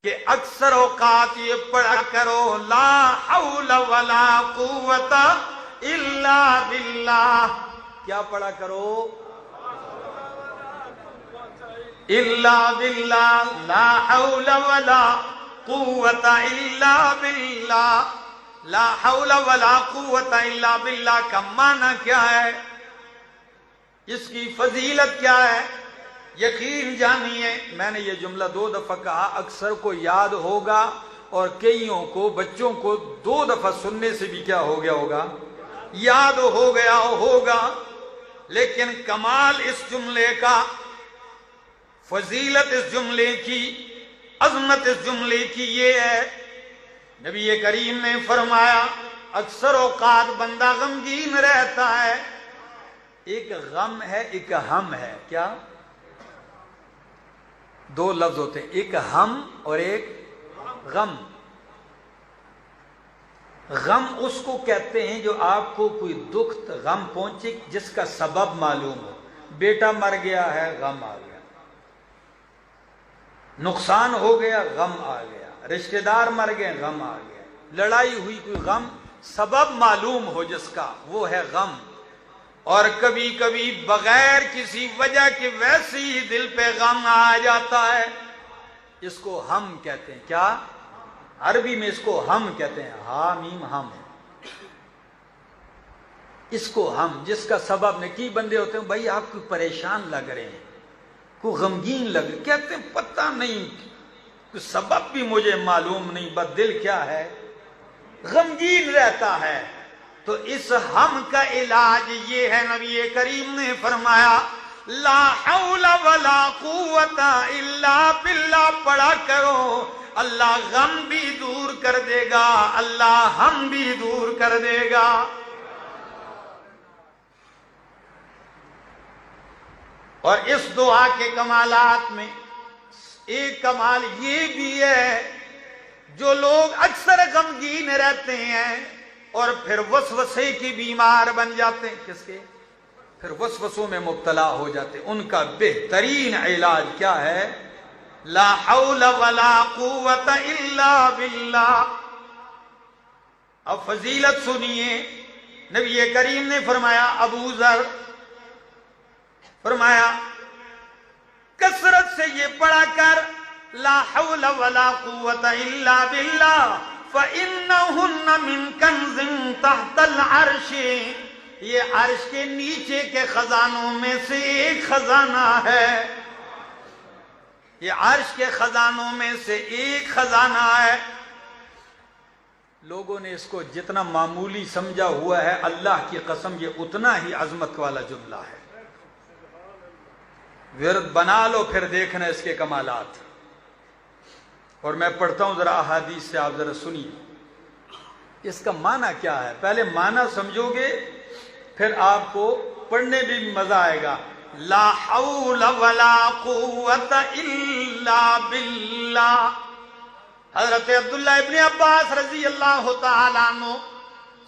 کہ اکثر اوقات یہ پڑھا کرو لا حول ولا قوت الا باللہ. کیا پڑھا کرو؟ الا باللہ، لا حول ولا قوت الا باللہ. لا حول ولا قوت الا باللہ کا معنی کیا ہے؟ اس کی فضیلت کیا ہے؟ یقین جانیے، میں نے یہ جملہ 2 دفعہ کہا، اکثر کو یاد ہوگا اور کئیوں کو بچوں کو 2 دفعہ سننے سے بھی کیا ہو گیا ہوگا؟ یاد ہو گیا ہوگا. لیکن کمال اس جملے کا، فضیلت اس جملے کی، عظمت اس جملے کی یہ ہے، نبی کریم نے فرمایا اکثر اوقات بندہ غمگین رہتا ہے. ایک غم ہے، ایک ہم ہے. کیا؟ 2 لفظ ہوتے ہیں، ایک ہم اور ایک غم. غم اس کو کہتے ہیں جو آپ کو کوئی دکھ غم پہنچے جس کا سبب معلوم ہو. بیٹا مر گیا ہے، غم آ گیا. نقصان ہو گیا، غم آ گیا. رشتہ دار مر گئے، غم آ گیا. لڑائی ہوئی، کوئی غم سبب معلوم ہو جس کا، وہ ہے غم. اور کبھی کبھی بغیر کسی وجہ کے ویسے ہی دل پہ غم آ جاتا ہے. اس کو ہم کہتے ہیں. کیا؟ عربی میں اس کو ہم کہتے ہیں، ہا میم ہم. اس کو ہم، جس کا سبب نہیں. کی بندے ہوتے ہیں بھائی آپ کو پریشان لگ رہے ہیں، کو غمگین لگ رہے، کہتے ہیں پتہ نہیں، کوئی سبب بھی مجھے معلوم نہیں، بس دل کیا ہے؟ غمگین رہتا ہے. تو اس ہم کا علاج یہ ہے، نبی کریم نے فرمایا لا حول ولا قوت الا باللہ پڑھا کرو. اللہ غم بھی دور کر دے گا، اللہ ہم بھی دور کر دے گا. اور اس دعا کے کمالات میں ایک کمال یہ بھی ہے، جو لوگ اکثر غمگین رہتے ہیں اور پھر وسوسے کی بیمار بن جاتے ہیں، کس کے؟ پھر وسوسوں میں مبتلا ہو جاتے ہیں، ان کا بہترین علاج کیا ہے؟ لا حول ولا قوت الا باللہ. اب فضیلت سنیے، نبی کریم نے فرمایا، ابو ذر فرمایا کثرت سے یہ پڑھا کر لا حول ولا قوت الا باللہ فإنہن من کنز تحت العرش. یہ عرش کے نیچے کے خزانوں میں سے ایک خزانہ ہے. یہ عرش کے خزانوں میں سے ایک خزانہ ہے. لوگوں نے اس کو جتنا معمولی سمجھا ہوا ہے، اللہ کی قسم یہ اتنا ہی عظمت والا جملہ ہے. ورد بنا لو، پھر دیکھنا اس کے کمالات. اور میں پڑھتا ہوں ذرا احادیث سے، آپ ذرا سنیے اس کا معنی کیا ہے. پہلے معنی سمجھو گے پھر آپ کو پڑھنے بھی مزہ آئے گا. لا حول ولا قوت الا باللہ. حضرت عبداللہ ابن عباس رضی اللہ تعالیٰ عنہ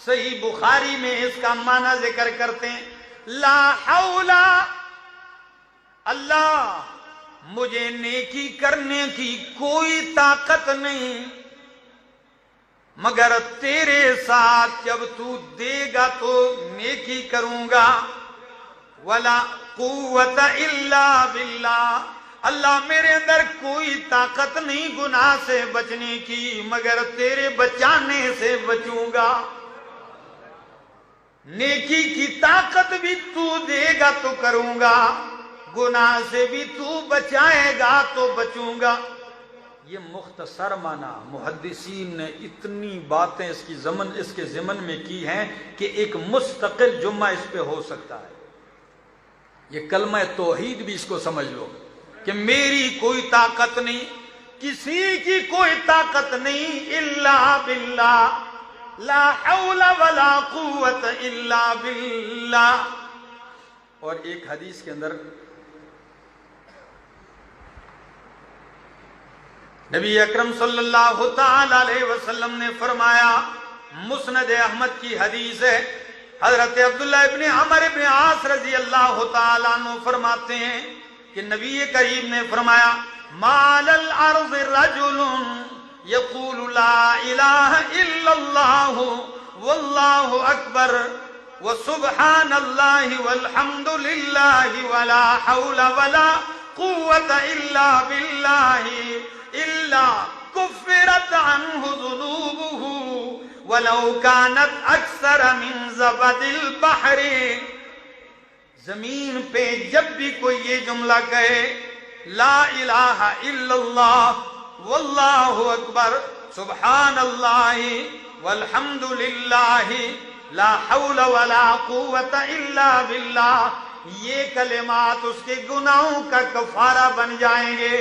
صحیح بخاری میں اس کا معنی ذکر کرتے ہیں. لا حول، اللہ مجھے نیکی کرنے کی کوئی طاقت نہیں مگر تیرے ساتھ جب تو دے گا تو نیکی کروں گا. ولا قوت الا باللہ، اللہ میرے اندر کوئی طاقت نہیں گناہ سے بچنے کی مگر تیرے بچانے سے بچوں گا. نیکی کی طاقت بھی تو دے گا تو کروں گا، گناہ سے بھی تو بچائے گا تو بچوں گا. یہ مختصر معنی محدثین نے اتنی باتیں اس کے ضمن میں کی ہیں کہ ایک مستقل جمعہ اس پہ ہو سکتا ہے. یہ کلمہ توحید بھی اس کو سمجھ لو کہ میری کوئی طاقت نہیں، کسی کی کوئی طاقت نہیں، الا باللہ، لا حول ولا قوت الا باللہ. اور ایک حدیث کے اندر نبی اکرم صلی اللہ تعالی علیہ وسلم نے فرمایا، مسند احمد کی حدیث ہے، حضرت عبداللہ ابن عمر ابن عاص رضی اللہ تعالیٰ عنہ فرماتے ہیں کہ نبی کریم نے فرمایا ما علی الارض رجل یقول لا الہ الا اللہ واللہ اکبر وسبحان اللہ والحمد للہ ولا حول ولا قوة الا باللہ الا کفرت عنہ ذنوبہ ولو كانت اکثر من زبد البحر. زمین پہ جب بھی کوئی یہ جملہ کہے لا الہ الا اللہ واللہ اکبر سبحان اللہ والحمد للہ لا حول ولا قوة الا باللہ، یہ کلمات اس کے گناہوں کا کفارہ بن جائیں گے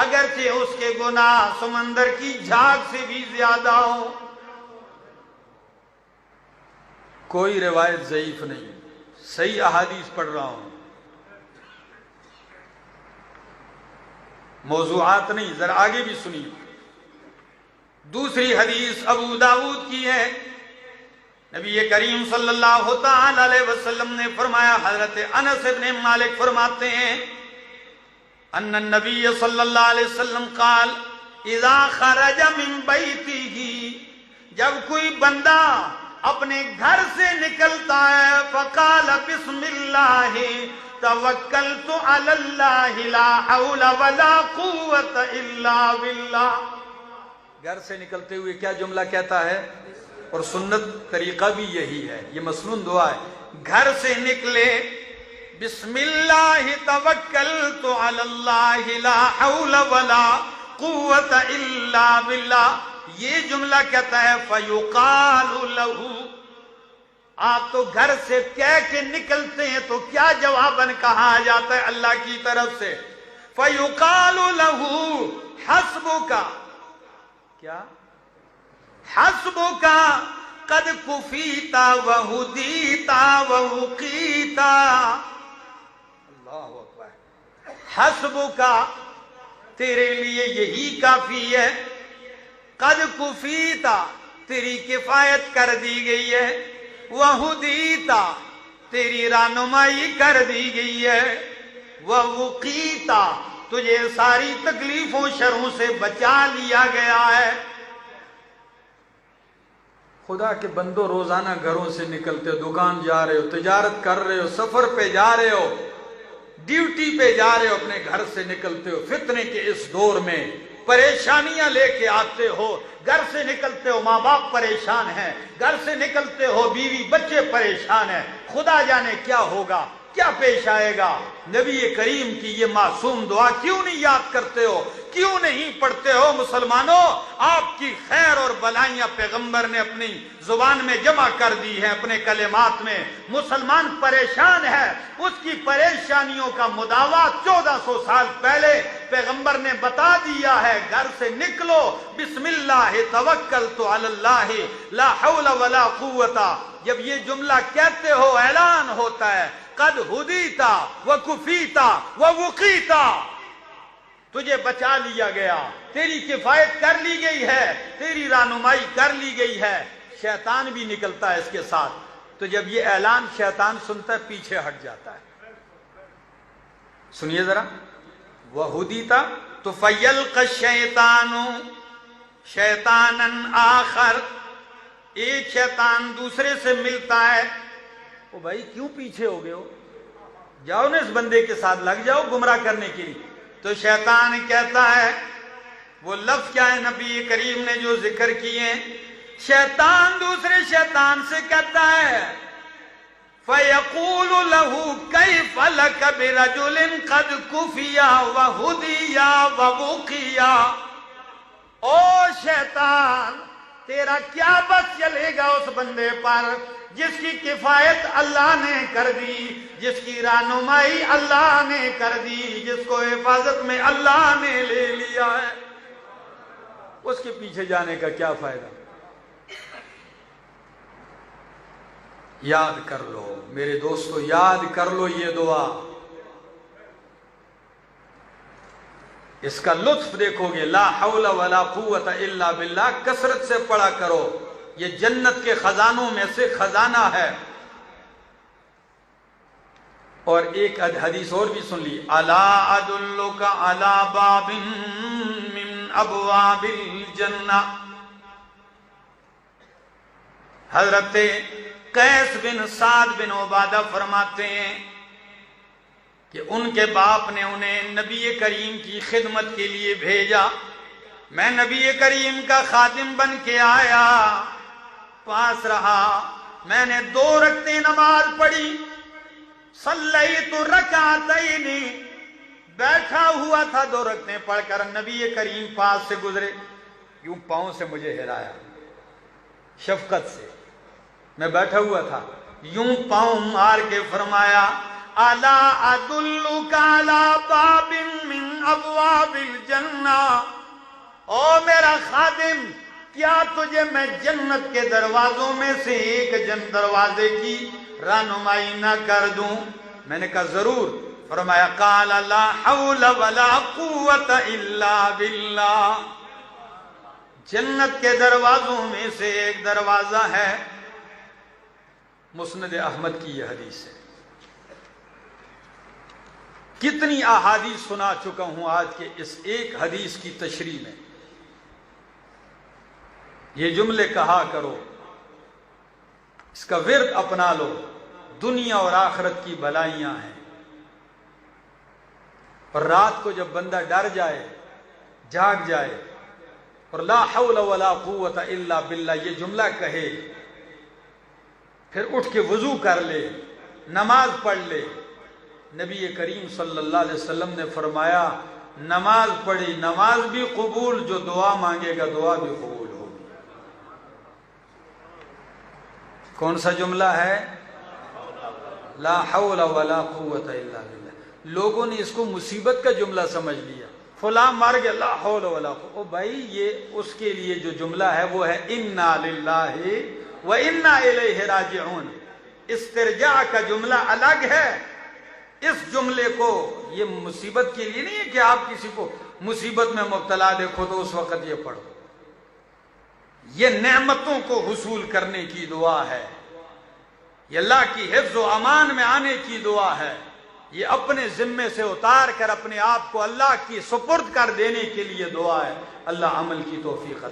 اگرچہ اس کے گناہ سمندر کی جھاگ سے بھی زیادہ ہوں. کوئی روایت ضعیف نہیں، صحیح احادیث پڑھ رہا ہوں، موضوعات نہیں. ذرا آگے بھی سنیے. دوسری حدیث ابو داؤد کی ہے. نبی کریم صلی اللہ تعالی علیہ وسلم نے فرمایا، حضرت انس بن مالک فرماتے ہیں ان النبی صلی اللہ علیہ وسلم قال اذا خرج من بیتہ، جب کوئی بندہ اپنے گھر سے نکلتا ہے فقال بسم اللہ توکلت علی اللہ لا حول ولا قوة الا باللہ. گھر سے نکلتے ہوئے کیا جملہ کہتا ہے؟ اور سنت طریقہ بھی یہی ہے، یہ مسنون دعا ہے. گھر سے نکلے بسم اللہ توکلت علی اللہ لا حول ولا قوة الا باللہ، یہ جملہ کہتا ہے فیقال لہ. آپ تو گھر سے کہہ کے نکلتے ہیں تو کیا جواباً کہا جاتا ہے اللہ کی طرف سے؟ فیقال لہ حسبک، کیا؟ حسبک قد کفیت وہدیت ووقیت. اللہ اکبر. حسبک تیرے لیے یہی کافی ہے، قد کفیت تیری کفایت کر دی گئی ہے، وہدیت تیری رہنمائی کر دی گئی ہے، ووقیت تجھے ساری تکلیفوں شروں سے بچا لیا گیا ہے. خدا کے بندو روزانہ گھروں سے نکلتے ہو، دکان جا رہے ہو، تجارت کر رہے ہو، سفر پہ جا رہے ہو، ڈیوٹی پہ جا رہے ہو، اپنے گھر سے نکلتے ہو. فتنے کے اس دور میں پریشانیاں لے کے آتے ہو. گھر سے نکلتے ہو ماں باپ پریشان ہیں، گھر سے نکلتے ہو بیوی بچے پریشان ہیں. خدا جانے کیا ہوگا، کیا پیش آئے گا. نبی کریم کی یہ معصوم دعا کیوں نہیں یاد کرتے ہو، کیوں نہیں پڑھتے ہو؟ مسلمانوں، آپ کی خیر اور بلائیاں پیغمبر نے اپنی زبان میں جمع کر دی ہے، اپنے کلمات میں. مسلمان پریشان ہے، اس کی پریشانیوں کا مداوع 1400 سال پہلے پیغمبر نے بتا دیا ہے. گھر سے نکلو بسم اللہ توکلت علی اللہ لا حول ولا قوة. جب یہ جملہ کہتے ہو اعلان ہوتا ہے قد ہدیت وکفیت ووقیت، تجھے بچا لیا گیا، تیری کفایت کر لی گئی ہے، تیری رہنمائی کر لی گئی ہے. شیطان بھی نکلتا ہے اس کے ساتھ. تو جب یہ اعلان شیطان سنتا ہے پیچھے ہٹ جاتا ہے. سنیے ذرا. وہدیت تو فیلق الشیطان شیطانا آخر، ایک شیطان دوسرے سے ملتا ہے. او بھائی کیوں پیچھے ہو گئے ہو، جاؤ نا اس بندے کے ساتھ لگ جاؤ گمراہ کرنے کے لیے. تو شیطان کہتا ہے، وہ لفظ کیا ہے نبی کریم نے جو ذکر کیے، شیطان دوسرے شیطان سے کہتا ہے فَيَقُولُ لَهُ كَيْفَ لَكَ بِرَجُلٍ قَدْ كُفِيَ وَهُدِيَ وَوُقِيَ. او شیطان، تیرا کیا بس چلے گا اس بندے پر جس کی کفایت اللہ نے کر دی، جس کی رہنمائی اللہ نے کر دی، جس کو حفاظت میں اللہ نے لے لیا ہے. اس کے پیچھے جانے کا کیا فائدہ؟ یاد کر لو میرے دوستو، یاد کر لو یہ دعا. اس کا لطف دیکھو گے. لا حول ولا قوت الا باللہ کثرت سے پڑھا کرو، یہ جنت کے خزانوں میں سے خزانہ ہے. اور ایک حدیث اور بھی سن لی، الا ادلک علی باب من ابواب الجنہ، حضرت قیس بن سعد بن عبادہ فرماتے ہیں کہ ان کے باپ نے انہیں نبی کریم کی خدمت کے لیے بھیجا، میں نبی کریم کا خادم بن کے آیا، پاس رہا، میں نے 2 رکعتیں نماز پڑھی، صلیت رکعتین، بیٹھا ہوا تھا 2 رکعتیں پڑھ کر، نبی کریم پاس سے گزرے، یوں پاؤں سے مجھے ہلایا شفقت سے، میں بیٹھا ہوا تھا، یوں پاؤں مار کے فرمایا الا ادلک علی باب من ابواب الجنہ، او میرا خادم، کیا تجھے میں جنت کے دروازوں میں سے ایک دروازے کی رہنمائی نہ کر دوں؟ میں نے کہا ضرور۔ فرمایا قال لا حول ولا قوت الا باللہ، جنت کے دروازوں میں سے ایک دروازہ ہے، مسند احمد کی یہ حدیث ہے۔ کتنی احادیث سنا چکا ہوں آج کے اس ایک حدیث کی تشریح میں، یہ جملے کہا کرو، اس کا ورد اپنا لو، دنیا اور آخرت کی بھلائیاں ہیں۔ اور رات کو جب بندہ ڈر جائے، جاگ جائے اور لا حول ولا قوت الا باللہ یہ جملہ کہے، پھر اٹھ کے وضو کر لے، نماز پڑھ لے، نبی کریم صلی اللہ علیہ وسلم نے فرمایا نماز پڑھی نماز بھی قبول، جو دعا مانگے گا دعا بھی قبول ہوگی۔ کون سا جملہ ہے؟ لا حول ولا قوت الا باللہ۔ لوگوں نے اس کو مصیبت کا جملہ سمجھ لیا، فلاں مر گیا لا حول ولا قوت، او بھائی یہ اس کے لیے جو جملہ ہے وہ ہے انا للہ وانا الیہ راجعون، استرجاع کا جملہ الگ ہے۔ اس جملے کو یہ مصیبت کے لیے نہیں ہے کہ آپ کسی کو مصیبت میں مبتلا دیکھو تو اس وقت یہ پڑھو، یہ نعمتوں کو حصول کرنے کی دعا ہے، یہ اللہ کی حفظ و امان میں آنے کی دعا ہے، یہ اپنے ذمے سے اتار کر اپنے آپ کو اللہ کی سپرد کر دینے کے لیے دعا ہے۔ اللہ عمل کی توفیق